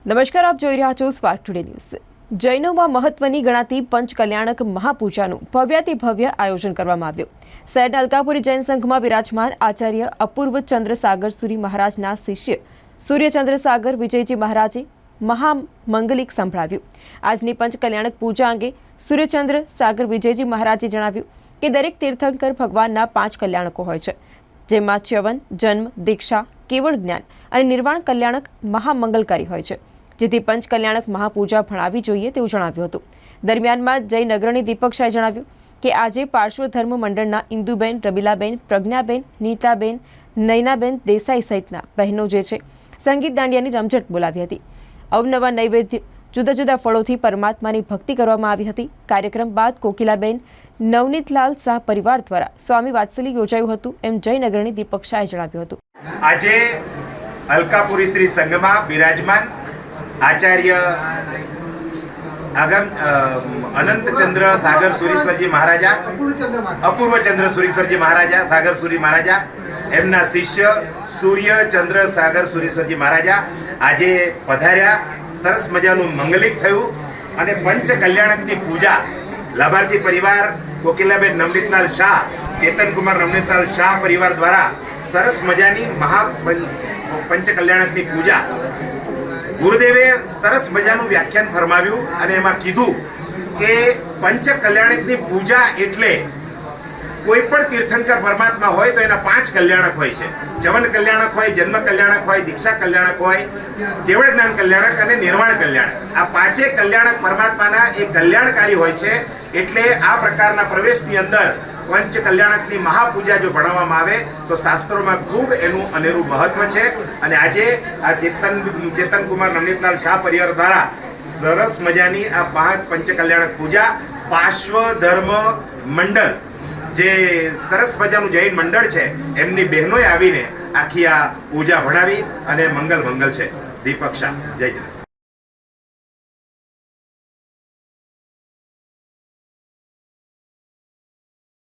નમસ્કાર, આપ જોઈ રહ્યા છો સ્પાર્ક ટુડે ન્યૂઝ। જૈનોમાં મહત્વની ગણાતી પંચકલ્યાણક મહાપૂજાનું ભવ્યાતિ ભવ્ય આયોજન કરવામાં આવ્યું। શહેરના અલકાપુરી જૈન સંઘમાં વિરાજમાન આચાર્ય અપૂર્વચંદ્ર સાગર સુરી મહારાજના શિષ્ય સૂર્યચંદ્ર સાગર વિજયજી મહારાજે મહામંગલિક સંભળાવ્યું। આજની પંચકલ્યાણક પૂજા અંગે સૂર્યચંદ્ર સાગર વિજયજી મહારાજે જણાવ્યું કે દરેક તીર્થંકર ભગવાનના 5 કલ્યાણકો હોય છે, જેમાં ચ્યવન, જન્મ, દીક્ષા, કેવળ જ્ઞાન અને નિર્વાણ કલ્યાણક મહામંગલકારી હોય છે, જેથી પંચકલ્યાણક મહાપૂજા ભણાવવી જોઈએ તેવું જણાવ્યું હતું। દરમિયાનમાં જૈન અગ્રણી દીપક શાહે જણાવ્યું કે આજે પાર્શ્વ ધર્મ મંડળના ઇન્દુબેન, રબીલાબેન, પ્રજ્ઞાબેન, નીતાબેન, નયનાબેન દેસાઈ સહિતના બહેનો જે છે સંગીત દાંડિયાની રમઝટ બોલાવી હતી। અવનવા નૈવેદ્ય, જુદા જુદા ફળોથી પરમાત્માની ભક્તિ કરવામાં આવી હતી। કાર્યક્રમ બાદ કોકિલાબેન, નવનીતલાલ શાહ પરિવાર દ્વારા સ્વામી વાત્સલ્ય યોજાયું હતું, એમ જૈન અગ્રણી દીપક શાહે જણાવ્યું હતું। આજે અલકાપુરી શ્રી સંઘમાં બિરાજમાન આચાર્ય અનંતચંદ્ર સાગર સુરીશ્વરજી મહારાજા, અપૂર્વચંદ્ર સુરીશ્વરજી મહારાજા, સાગર સુરી મહારાજા, એમના શિષ્ય સૂર્યચંદ્ર સાગર સુરીશ્વરજી મહારાજા આજે પધાર્યા। સરસ મજાનું મંગલિક થયું અને પંચ કલ્યાણકની પૂજા લાભાર્થી પરિવાર કોકિલાબેન નવનીતલાલ શાહ, ચેતનકુમાર નવનીતલાલ શાહ પરિવાર દ્વારા સરસ મજાની પંચ કલ્યાણકની પૂજા ગુરુદેવે સરસ મજાનું વ્યાખ્યાન ફરમાવ્યું અને એમાં કીધું કે પંચ કલ્યાણકની પૂજા એટલે કોઈ પણ તીર્થંકર પરમાત્મા હોય તો એના 5 કલ્યાણક હોય છે। ચવન કલ્યાણક હોય, જન્મ કલ્યાણક હોય, દીક્ષા કલ્યાણક હોય, કેવળ જ્ઞાન કલ્યાણક અને નિર્વાણ કલ્યાણક। આ 5 કલ્યાણક પરમાત્માના એ કલ્યાણકારી હોય છે। એટલે આ પ્રકારના પ્રવેશની અંદર પંચ કલ્યાણકની મહાપૂજા જો ભણાવવામાં આવે તો શાસ્ત્રોમાં ખૂબ એનું અનેરું મહત્વ છે। અને આજે આ ચેતનકુમાર નવનીતલાલ શાહ પરિવાર દ્વારા સરસ મજાની આ પંચ કલ્યાણક પૂજા પાર્શ્વ ધર્મ મંડળ જે સરસ મજાનું જૈન મંડળ છે એમની બહેનોએ આવીને આખી આ પૂજા ભણાવી અને મંગલ છે। દીપક શાહ, જય જય।